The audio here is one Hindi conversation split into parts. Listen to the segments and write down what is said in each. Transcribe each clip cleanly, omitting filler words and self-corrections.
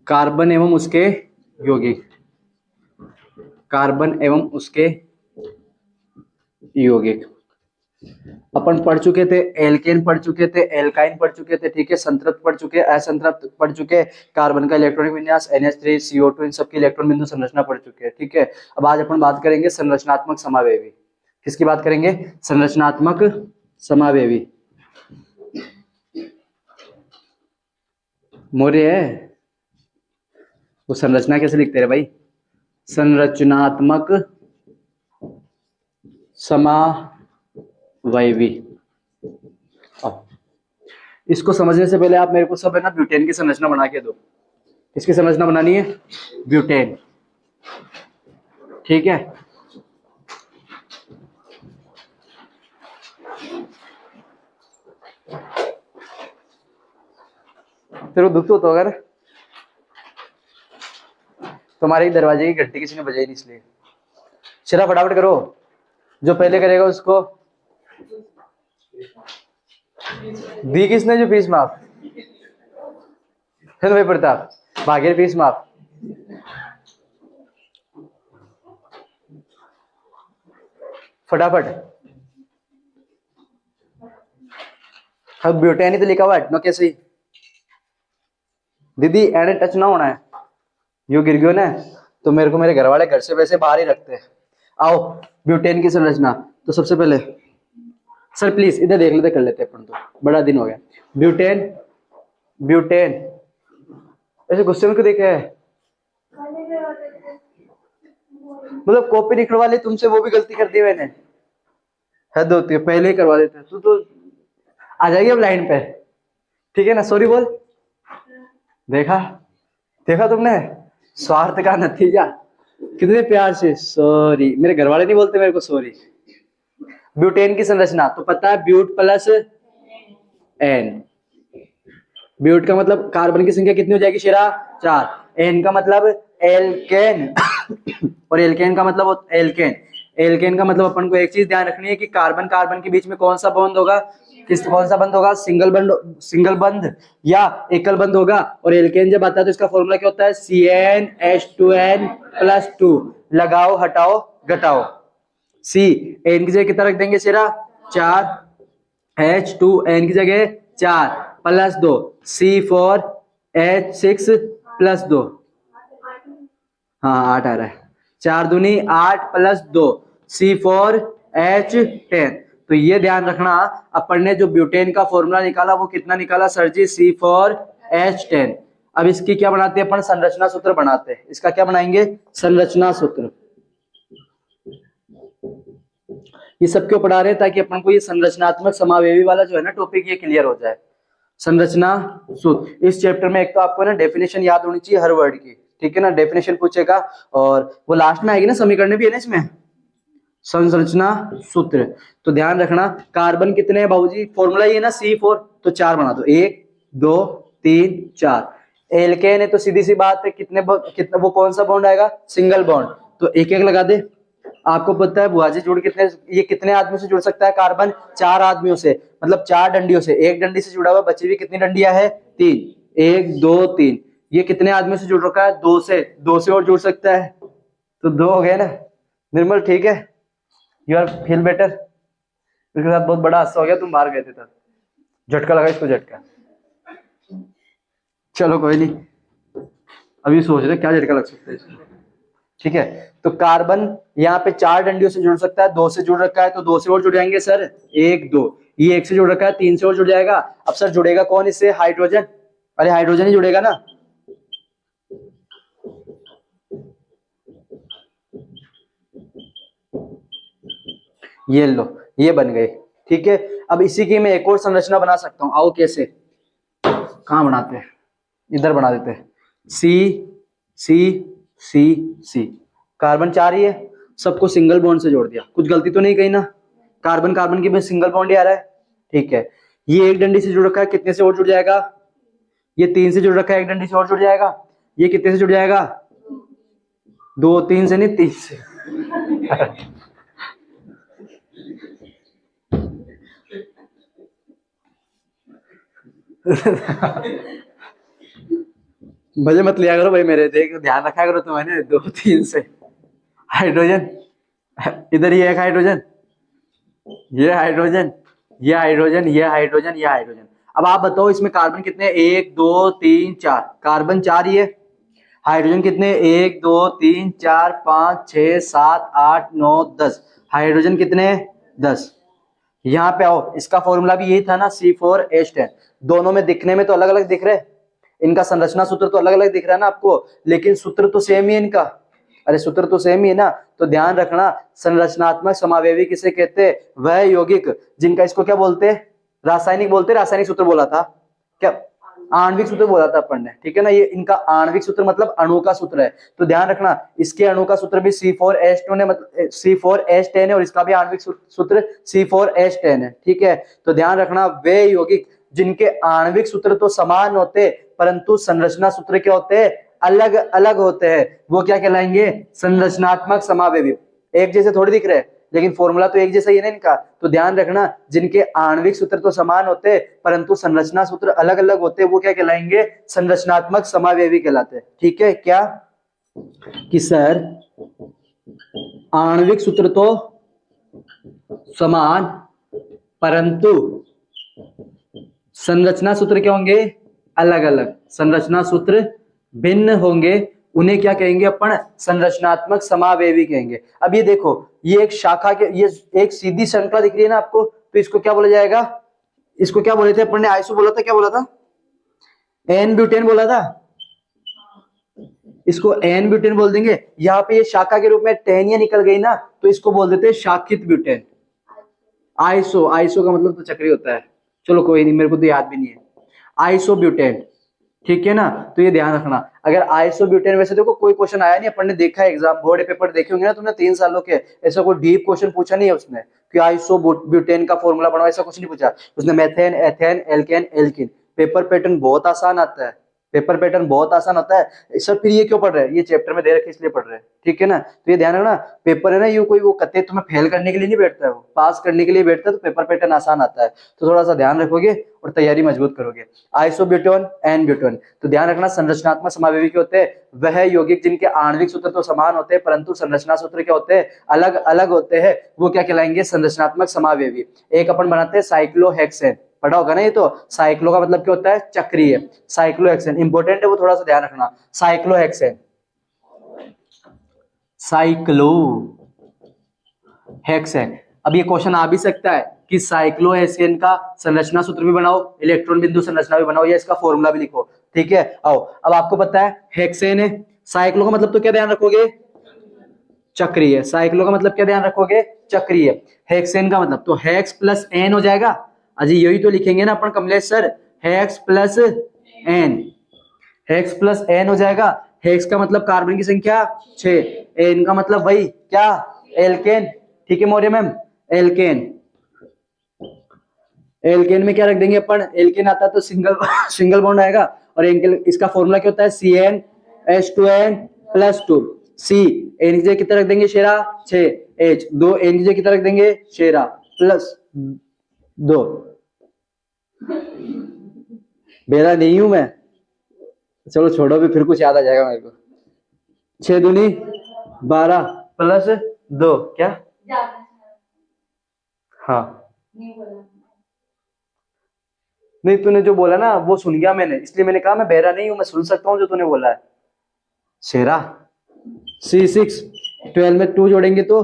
कार्बन एवं उसके यौगिक, कार्बन एवं उसके यौगिक। अपन पढ़ चुके थे, एल्केन पढ़ चुके थे, एल्काइन पढ़ चुके थे, ठीक है, संतृप्त पढ़ चुके, असंतृप्त पढ़ चुके, कार्बन का इलेक्ट्रॉनिक विन्यास NH3 CO2 इन सब की इलेक्ट्रॉन बिंदु संरचना पढ़ चुके हैं, ठीक है। अब आज अपन बात करेंगे संरचनात्मक समावेवी। किसकी बात करेंगे? संरचनात्मक समावेवी। मौर्य है वो संरचना कैसे लिखते हैं भाई? संरचनात्मक समावेवी। इसको समझने से पहले आप मेरे को सब है ना ब्यूटेन की संरचना बना के दो। किसकी संरचना बनानी है? ब्यूटेन, ठीक है। तेरे को दुख तो होता होगा ना, तुम्हारे दरवाजे की घंटी किसी ने बजाई नहीं इसलिए। चला फटाफट करो, जो पहले करेगा उसको दी किसने जो फीस माफ? फिर भाई प्रताप भागेर फीस माफ। फटाफट। अब ब्यूटेन ही तो लिखा हुआ है ना, कैसे? दीदी एंड टच ना होना है, यू गिर गयो ना तो मेरे को मेरे घर वाले घर से वैसे बाहर ही रखते हैं। आओ ब्यूटेन की संरचना। तो सबसे पहले सर प्लीज इधर देख लेते, कर लेते अपन, तो बड़ा दिन हो गया। ब्यूटेन, ब्यूटेन ऐसे गुस्से में क्यों देखे है? मतलब कॉपी निकलवा ली तुमसे, वो भी गलती कर दी मैंने। हद होती है, पहले ही करवा देते। तू तो आ जाएगी अब लाइन पे, ठीक है ना? सॉरी बोल। देखा, देखा तुमने स्वार्थ का नतीजा, कितने प्यार से सॉरी। मेरे घर वाले नहीं बोलते मेरे को सॉरी। ब्यूटेन की संरचना तो पता है, ब्यूट प्लस एन। ब्यूट का मतलब कार्बन की संख्या कितनी हो जाएगी शेरा? 4। एन का मतलब एल्केन और एल्केन का मतलब एल्केन। एल्केन का मतलब अपन को एक चीज ध्यान रखनी है कि कार्बन कार्बन के बीच में कौन सा बॉन्ड होगा? कौन सा बंध होगा? सिंगल बंध, सिंगल बंध या एकल बंध होगा। और एल्केन जब आता है तो इसका फॉर्मूला क्या होता है? CnH2n+2। लगाओ, हटाओ, घटाओ। सी एन की जगह कितना रख देंगे शेरा? 4। H2n की जगह 4 प्लस 2 C4H6+2। हाँ 8 आ रहा है। 4 दूनी 8 प्लस 2 C4H10। तो ये ध्यान रखना, अपन ने जो ब्यूटेन का फॉर्मूला निकाला वो कितना निकाला सर जी? C4H10। अब इसकी क्या बनाते हैं अपन? संरचना सूत्र बनाते हैं। इसका क्या बनाएंगे? संरचना सूत्र। ये सब क्यों पढ़ा रहे हैं? ताकि अपन को ये संरचनात्मक समावेवी वाला जो है ना टॉपिक, ये क्लियर हो जाए। संरचना सूत्र इस चैप्टर में एक तो आपको ना डेफिनेशन याद होनी चाहिए हर वर्ड की, ठीक है ना? डेफिनेशन पूछेगा और वो लास्ट में आएगी ना, समीकरण भी है ना इसमें। संरचना सूत्र तो ध्यान रखना, कार्बन कितने हैं बाबूजी? फॉर्मूला ये है ना C4, तो 4 बना दो। 1 2 3 4। एल्केन है तो सीधी सी बात है, कितने कितना वो कौन सा बॉन्ड आएगा? सिंगल बॉन्ड, तो एक एक लगा दे। आपको पता है बुआजी जुड़ कितने, ये कितने आदमियों से जुड़ सकता है कार्बन? 4 आदमियों से, मतलब 4 डंडियों से। एक डंडी से जुड़ा हुआ, बची हुई कितनी डंडियां है? 3। 1 2 3। ये कितने आदमियों से जुड़ रखा है? 2 से। 2 से और जुड़ सकता है तो 2 हो गए ना। निर्मल ठीक है, यू आर फील बेटर? इसके साथ बहुत बड़ा हादसा हो गया, तुम बाहर गए थे तब, झटका लगा इसको, झटका। चलो कोई नहीं, अभी सोच रहे क्या झटका लग सकता है इसको, ठीक है। तो कार्बन यहाँ पे 4 डंडियों से जुड़ सकता है, 2 से जुड़ रखा है तो 2 से और जुड़ जाएंगे सर। 1 2, ये 1 से जुड़ रखा है, 3 से और जुड़ जाएगा। अब सर जुड़ेगा कौन इससे? हाइड्रोजन। अरे हाइड्रोजन ही जुड़ेगा ना। ये लो, ये बन गए, ठीक है। अब इसी की मैं एक और संरचना बना सकता हूं। आओ कैसे, कहां बनाते हैं? इधर बना देते हैं। सी सी सी सी। कार्बन 4 ही है, सबको सिंगल बॉन्ड से जोड़ दिया। कुछ गलती तो नहीं कही ना? कार्बन कार्बन की भी सिंगल बॉन्ड ही आ रहा है, ठीक है। ये एक डंडी से जुड़ रखा है, कितने से और जुड़ जाएगा? ये 3 से जुड़ रखा है, एक डंडी से और जुड़ जाएगा। ये कितने से जुड़ जाएगा? 2 3 से नहीं, 3 से। मजे मत लिया करो भाई मेरे, देख ध्यान रखा करो तुम्हें 2 3 से। हाइड्रोजन, इधर ये एक हाइड्रोजन, ये हाइड्रोजन, ये हाइड्रोजन, ये हाइड्रोजन, ये हाइड्रोजन। अब आप बताओ इसमें कार्बन कितने, 1 2 3 4, कार्बन 4 ही है। हाइड्रोजन कितने, 1 2 3 4 5 6 7 8 9 10, हाइड्रोजन कितने, 10। यहाँ पे आओ, इसका फॉर्मूला भी यही था ना, C4H10। दोनों में दिखने में तो अलग अलग दिख रहे हैं, इनका संरचना सूत्र तो अलग अलग दिख रहा है ना आपको, लेकिन सूत्र तो सेम ही है इनका। अरे सूत्र तो सेम ही है ना, तो ध्यान रखना संरचनात्मक समावेवी किसे कहते हैं, वह यौगिक जिनका, इसको क्या बोलते हैं, रासायनिक बोलते हैं, रासायनिक सूत्र बोला था क्या, आणविक सूत्र बोला था अपन ने, ठीक है ना। ये इनका आणविक सूत्र मतलब अणु का सूत्र है, तो ध्यान रखना इसके अणु का सूत्र भी C4H10 है, मतलब C4H10 है, और इसका भी आणविक सूत्र C4H10 है, ठीक है। तो ध्यान रखना वे यौगिक जिनके आणविक सूत्र तो समान होते परंतु संरचना सूत्र क्या होते हैं, अलग अलग होते हैं, वो क्या कहलाएंगे, संरचनात्मक समावेवी। एक जैसे थोड़ी दिख रहे हैं, लेकिन फॉर्मूला तो एक जैसा ही है ना इनका। तो ध्यान रखना जिनके आणविक सूत्र तो समान होते परंतु संरचना सूत्र अलग अलग होते, वो क्या कहलाएंगे, संरचनात्मक समावेवी कहलाते हैं, ठीक है। क्या कि सर आणविक सूत्र तो समान परंतु संरचना सूत्र क्या होंगे, अलग अलग, संरचना सूत्र भिन्न होंगे, उन्हें क्या कहेंगे अपन, संरचनात्मक समावेवी कहेंगे। अब ये देखो, ये एक शाखा के, ये एक सीधी श्रृंखला दिख रही है ना आपको, तो इसको क्या बोला जाएगा, इसको क्या बोले थे अपन ने, आइसो बोला था, क्या बोला था, एन ब्यूटेन बोला था, इसको एन ब्यूटेन बोल देंगे। यहाँ पे ये शाखा के रूप में टेनिया निकल गई ना, तो इसको बोल देते हैं शाखित ब्यूटेन। आइसो, आइसो का मतलब तो चक्री होता है, चलो कोई नहीं, मेरे को तो याद भी नहीं है, आइसोब्यूटेन, ठीक है ना। तो ये ध्यान रखना, अगर आइसोब्यूटेन, वैसे देखो कोई क्वेश्चन आया नहीं, अपन ने देखा है एग्जाम बोर्ड पेपर देखे होंगे ना तुमने 3 सालों के, ऐसा कोई डीप क्वेश्चन पूछा नहीं है उसने कि आइसोब्यूटेन का फॉर्मूला बनाओ, ऐसा कुछ नहीं पूछा उसने। Methane, ethane, alkane, alkyne, paper pattern बहुत आसान आता है, पेपर पैटर्न बहुत आसान होता है सर। फिर ये क्यों पढ़ रहे हैं, ये चैप्टर में दे रखे इसलिए पढ़ रहे हैं, ठीक है ना। तो ये ध्यान रखना, पेपर है ना, ये कोई वो कते तुम्हें फेल करने के लिए नहीं बैठता है, वो पास करने के लिए बैठता है, तो पेपर पैटर्न आसान आता है, तो थोड़ा सा ध्यान रखोगे और तैयारी मजबूत करोगे। आइसोब्यूटेन, एन ब्यूटेन, तो ध्यान रखना संरचनात्मक समावेवी क्या होते हैं, वह यौगिक जिनके आणविक सूत्र तो समान होते हैं परंतु संरचना सूत्र क्या होते हैं, अलग अलग होते हैं, वो क्या कहलाएंगे, संरचनात्मक समावेवी। एक अपन बनाते हैं साइक्लोहेक्सेन, पढ़ा होगा ना ये तो, साइक्लो का मतलब क्या होता है, चक्रीय, साइक्लोहेक्सेन इंपॉर्टेंट है, वो थोड़ा सा ध्यान रखना, साइक्लोहेक्सेन, साइक्लोहेक्सेन। अब ये क्वेश्चन आ भी सकता है कि साइक्लोहेक्सेन का संरचना सूत्र भी बनाओ, इलेक्ट्रॉन बिंदु संरचना भी बनाओ, या इसका फॉर्मूला भी लिखो, ठीक है। आओ, अब आपको पता है हेक्सेन है, साइक्लो का मतलब तो क्या ध्यान रखोगे, चक्रीय, साइक्लो का मतलब क्या ध्यान रखोगे, चक्रीय। हेक्सेन का मतलब तो हेक्स प्लस एन हो जाएगा, अजी यही तो लिखेंगे ना अपन Kamlesh sir, hex plus N, hex plus N हो जाएगा। हेक्स का मतलब कार्बन की संख्या 6, एन का मतलब वही क्या, एल्केन, ठीक है मौर्य मैम, एल्केन। एल्केन में क्या रख देंगे अपन, एल्केन आता है तो सिंगल सिंगल बॉन्ड आएगा, और इसका फॉर्मूला क्या होता है, CnH2n+2, सी एन की जगह कितना रख देंगे शेरा 6, H 2 एन की जगह कितना रख देंगे शेरा +2। बेरा नहीं हूं मैं, चलो छोड़ो भी, फिर कुछ याद आ जाएगा मेरे को। 6 दूनी 12 +2 क्या, हाँ नहीं, तूने जो बोला ना वो सुन गया मैंने, इसलिए मैंने कहा मैं बहरा नहीं हूं, मैं सुन सकता हूं जो तूने बोला है। शेरा C6, 12 में 2 जोड़ेंगे तो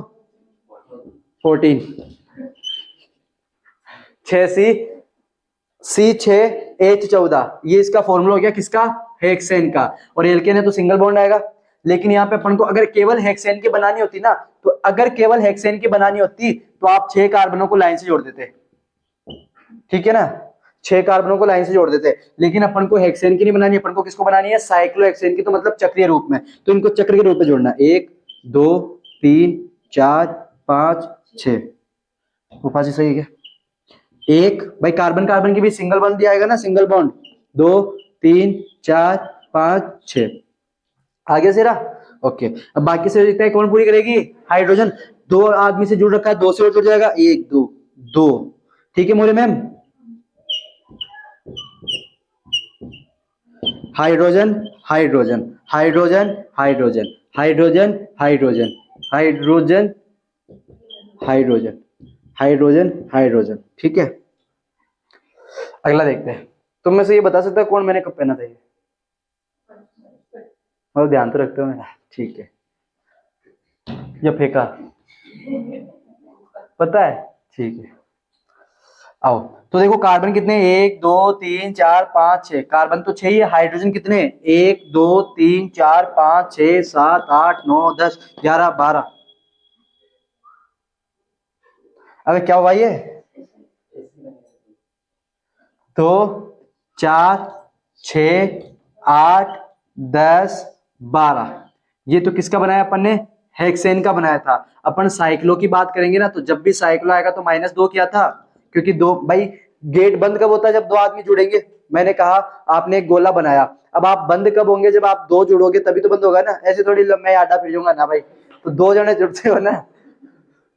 14, 6C6H14, ये इसका फॉर्मूला हो गया किसका, हेक्सेन का, और एल्केन है तो सिंगल बॉन्ड आएगा। लेकिन यहाँ पे अपन को अगर केवल हेक्सेन की बनानी होती ना, तो अगर केवल हेक्सेन की बनानी होती तो आप 6 कार्बनों को लाइन से जोड़ देते, ठीक है ना, 6 कार्बनों को लाइन से जोड़ देते। लेकिन अपन को हेक्सेन की नहीं बनानी, अपन को किसको बनानी है, साइक्लोहेक्सेन की, तो मतलब चक्रीय रूप में, तो इनको चक्र के रूप में जोड़ना, 1 2 3 4 5 6, उपाधि सही है। एक भाई कार्बन कार्बन की भी सिंगल बॉन्ड दिया आएगा ना, सिंगल बॉन्ड, 2 3 4 5 6, आगे से रहा, ओके। अब बाकी से जितना कौन पूरी करेगी, हाइड्रोजन, 2 आदमी से जुड़ रखा है, 2 से और जुड़ जाएगा, 1 2 2, ठीक है More ma'am. Hydrogen hydrogen hydrogen hydrogen hydrogen hydrogen hydrogen hydrogen hydrogen hydrogen. ठीक है, अगला देखते हैं। तुम में से ये बता सकता है कौन मैंने कब पहना था ये? और ध्यान तो रखते हो मेरा। ठीक है, या फेंका पता है? ठीक है, आओ तो देखो कार्बन कितने, 1 2 3 4 5 6। कार्बन तो 6 ही है। हाइड्रोजन कितने, 1 2 3 4 5 6 7 8 9 10 11 12। अबे क्या हुआ ये, 2 4 6 8 10 12। ये तो किसका बनाया अपन ने, हेक्सेन का बनाया था। अपन साइक्लो की बात करेंगे ना, तो जब भी साइक्लो आएगा तो -2 किया था, क्योंकि दो भाई गेट बंद कब होता है, जब दो आदमी जुड़ेंगे। मैंने कहा आपने एक गोला बनाया, अब आप बंद कब होंगे, जब आप दो जुड़ोगे तभी तो बंद होगा ना। ऐसे थोड़ी मैं आडा फिर जाऊंगा ना भाई। तो दो जने जुड़ते हो ना,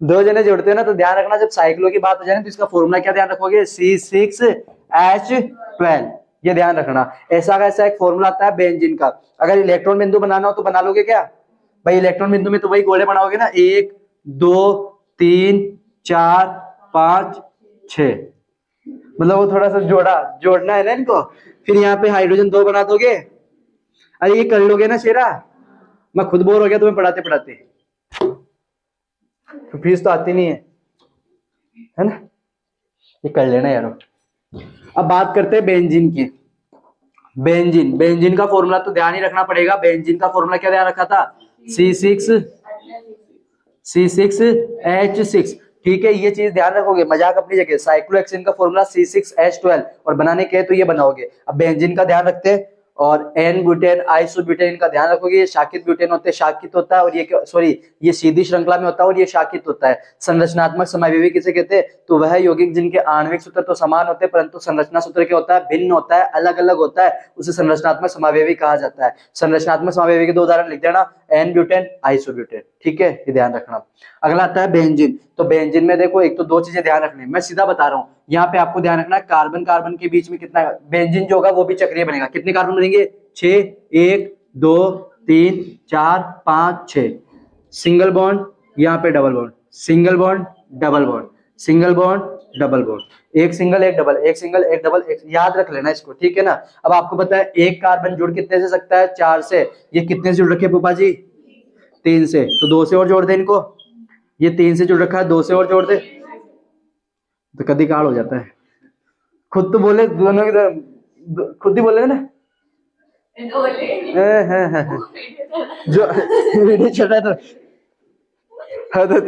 दो जने जुड़ते हैं ना, तो ध्यान रखना जब साइक्लो की बात हो जाए ना, तो इसका फॉर्मूला क्या ध्यान रखोगे, C6H12। ये ध्यान रखना। ऐसा कैसा एक फॉर्मूला आता है बेंजीन का। अगर इलेक्ट्रॉन बिंदु बनाना हो तो बना लोगे क्या भाई, इलेक्ट्रॉन बिंदु में तो वही गोले बनाओगे ना, 1 2 3 4 5 6। मतलब वो थोड़ा सा जोड़ना है ना इनको। फिर यहाँ पे हाइड्रोजन 2 बना दोगे। अरे ये कर लोगे ना शेरा, मैं खुद बोर हो गया तुम्हें पढ़ाते पढ़ाते। तो फीस तो आती नहीं है ना, ये कर लेना यार। अब बात करते हैं बेंजीन की। बेंजीन का फॉर्मूला तो ध्यान ही रखना पड़ेगा। बेंजीन का फॉर्मूला क्या ध्यान रखा था, C6H6। ठीक है, ये चीज ध्यान रखोगे, मजाक अपनी जगह। साइक्लोहेक्सेन का फॉर्मूला C6H12, और बनाने के तो ये बनाओगे। अब बेंजीन का ध्यान रखते हैं, और एन ब्यूटेन आइसोब्यूटेन का ध्यान रखोगे। ये शाकित ब्यूटेन होते हैं, शाकित होता है, और ये सॉरी ये सीधी श्रृंखला में होता है, और ये शाकित होता है। संरचनात्मक समावेवी किसे कहते हैं, तो वह यौगिक जिनके आणविक सूत्र तो समान होते हैं, परंतु संरचना सूत्र क्या होता है, भिन्न होता है, अलग अलग होता है, उसे संरचनात्मक समावेवी कहा जाता है। संरचनात्मक समावेवी के दो उदाहरण लिख देना, एन ब्यूटेन आइसोब्यूटेन। ठीक है, ये ध्यान रखना। अगला आता है बेंजीन। तो बेंजीन में देखो, एक तो दो चीजें ध्यान रखनी है, मैं सीधा बता रहा हूँ। यहाँ पे आपको ध्यान रखना है, कार्बन कार्बन के बीच में कितना बेंजीन जो होगा वो भी चक्रीय बनेगा। कितने कार्बन बनेंगे, 6, 1 2 3 4 5 6। सिंगल बॉन्ड, यहाँ पे double bond, single bond double bond, single bond double bond, एक सिंगल एक डबल, एक सिंगल एक डबल, एक। याद रख लेना इसको, ठीक है ना। अब आपको पता है एक कार्बन जुड़ कितने से सकता है, 4 से। ये कितने से जुड़ रखे पापा जी, 3 से। तो 2 से और जोड़ दे इनको, ये 3 से जुड़ रखा है, 2 से और जोड़ दे, तो कभी काल हो जाता है। खुद तो बोले दोनों की तरफ, खुद ही बोले ना जो वीडियो चल रहा था। हाँ तो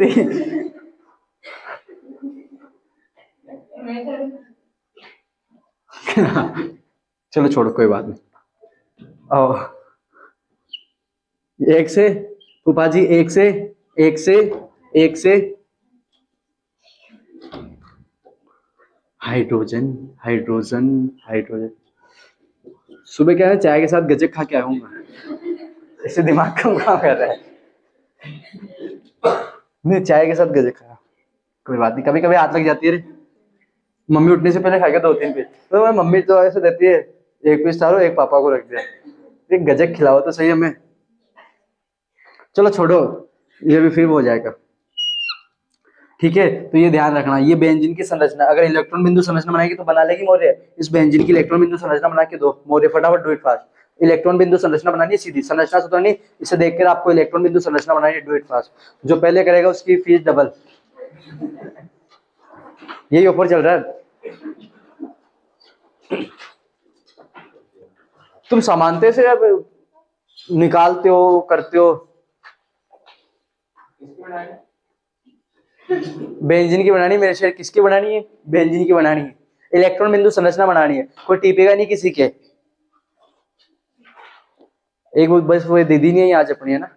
चलो छोड़ो, कोई बात नहीं। आओ, एक से फूफा जी, एक से एक से एक से हाइड्रोजन हाइड्रोजन हाइड्रोजन। सुबह क्या है, चाय के साथ गजक खा के आया हूँ मैं, इससे दिमाग कम काम कर रहा है। नहीं, चाय के साथ गजक खाया, कोई बात नहीं, कभी कभी हाथ लग जाती है रे। मम्मी उठने से पहले खाएगा 2-3 पीस, तो मैं मम्मी तो ऐसे देती है, एक पीस तारो एक पापा को रख दिया, एक गजक खिलाओ तो सही हमें। चलो छोड़ो, ये भी फिर हो जाएगा। ठीक है, तो ये ध्यान रखना, ये बेंजीन की संरचना। अगर इलेक्ट्रॉन बिंदु संरचना बनाएगी तो बना लेगी मौर्य। इस बेंजीन की इलेक्ट्रॉन बिंदु संरचना बना के दो मौर्य, फटाफट डू इट फास्ट। इलेक्ट्रॉन बिंदु संरचना बनानी है सीधी, संरचना सूत्र नहीं, इसे देखकर आपको इलेक्ट्रॉन बिंदु संरचना बनानी है, डू इट फास्ट। जो पहले करेगा उसकी फीस डबल। यही ऑफर चल रहा है। तुम समानते से अब निकालते हो, करते हो। बेंजीन की बनानी, मेरे शेर किसकी बनानी है, बेंजीन की बनानी है। इलेक्ट्रॉन बिंदु संरचना बनानी है, कोई टीपेगा नहीं किसी के। एक वो बस वो दीदी नहीं है आज अपनी, है ना।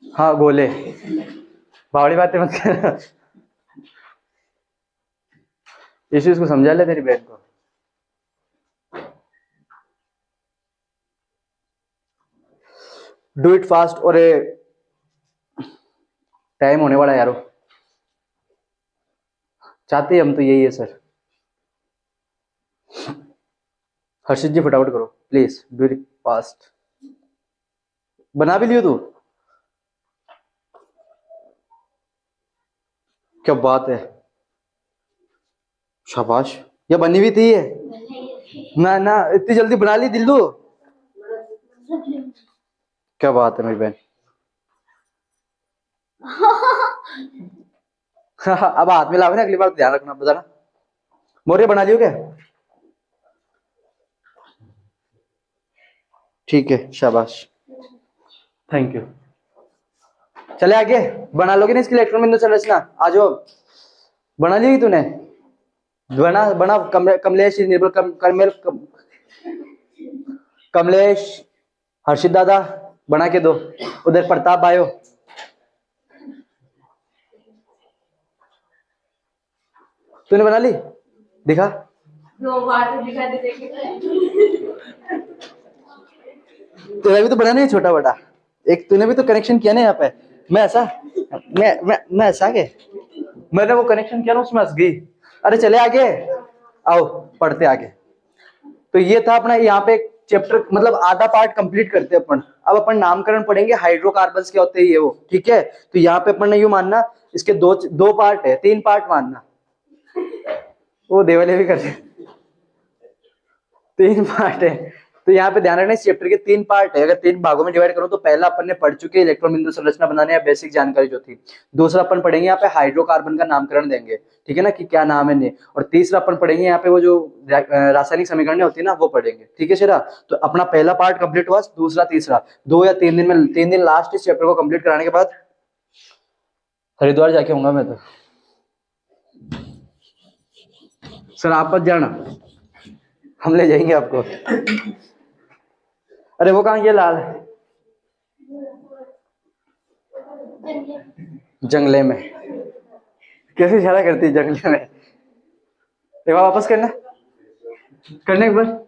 हाँ गोले, बावड़ी बातें मत कर। इस चीज को समझा ले तेरी बहन को। डू इट फास्ट, और टाइम होने वाला है यारो, चाहते हम तो यही है सर। हर्षित जी फटाफट करो प्लीज, वेरी फास्ट। बना भी लियो तू, क्या बात है, शाबाश। ये बनी हुई थी ये, ना ना इतनी जल्दी बना ली दिल्लू, क्या बात है मेरी बहन। अब हाथ में लाओगे ना अगली बार ध्यान रखना, बताना। मोरे बना लियो क्या? ठीक है, शाबाश, थैंक यू। चले आगे, बना लोगे ना इसकी इलेक्ट्रॉन बिंदु संरचना, आ जाओ। बना ली तूने? बना बना, कमलेश निर्भर कमलेश, हर्षित दादा बना के दो। उधर प्रताप आयो, तूने बना ली? दिखा, 2 बार तो दिखा दे। तेरा भी तो बना नहीं छोटा बड़ा, एक तूने भी तो कनेक्शन किया ना यहाँ पे। मैं ऐसा, मैं ऐसा के मैंने वो कनेक्शन किया ना, उसमें हंस गई। अरे चले आगे, आओ पढ़ते आगे। तो ये था अपना यहाँ पे एक चैप्टर, मतलब आधा पार्ट कंप्लीट करते हैं अपन। अब अपन नामकरण पढ़ेंगे, हाइड्रोकार्बन्स क्या होते हैं ये वो, ठीक है। तो यहाँ पे अपन ने यूं मानना, इसके दो पार्ट है, 3 पार्ट मानना, वो देवले भी करते, 3 पार्ट है। तो यहाँ पे ध्यान रखना, इस चैप्टर के 3 पार्ट है। अगर 3 भागों में डिवाइड करो तो पहला अपन ने पढ़ चुके इलेक्ट्रॉन बिंदु संरचना बनाने या बेसिक जानकारी जो थी। दूसरा अपन पढ़ेंगे यहाँ पे हाइड्रोकार्बन का नामकरण देंगे, ठीक है ना, कि क्या नाम है। और तीसरा अपन पढ़ेंगे यहाँ पे वो जो रासायनिक समीकरण होती है ना, वो पढ़ेंगे, ठीक है शेरा। तो अपना पहला पार्ट कंप्लीट हुआ, दूसरा तीसरा 2 या 3 दिन में, 3 दिन लास्ट इस चैप्टर को कंप्लीट कराने के बाद हरिद्वार जाके आऊंगा मैं तो। सर आप मत जाना, हम ले जाएंगे आपको। अरे वो कहाँ, ये लाल जंगले में, कैसे इशारा करती है जंगले में। एक बार वापस करना, करने एक बार।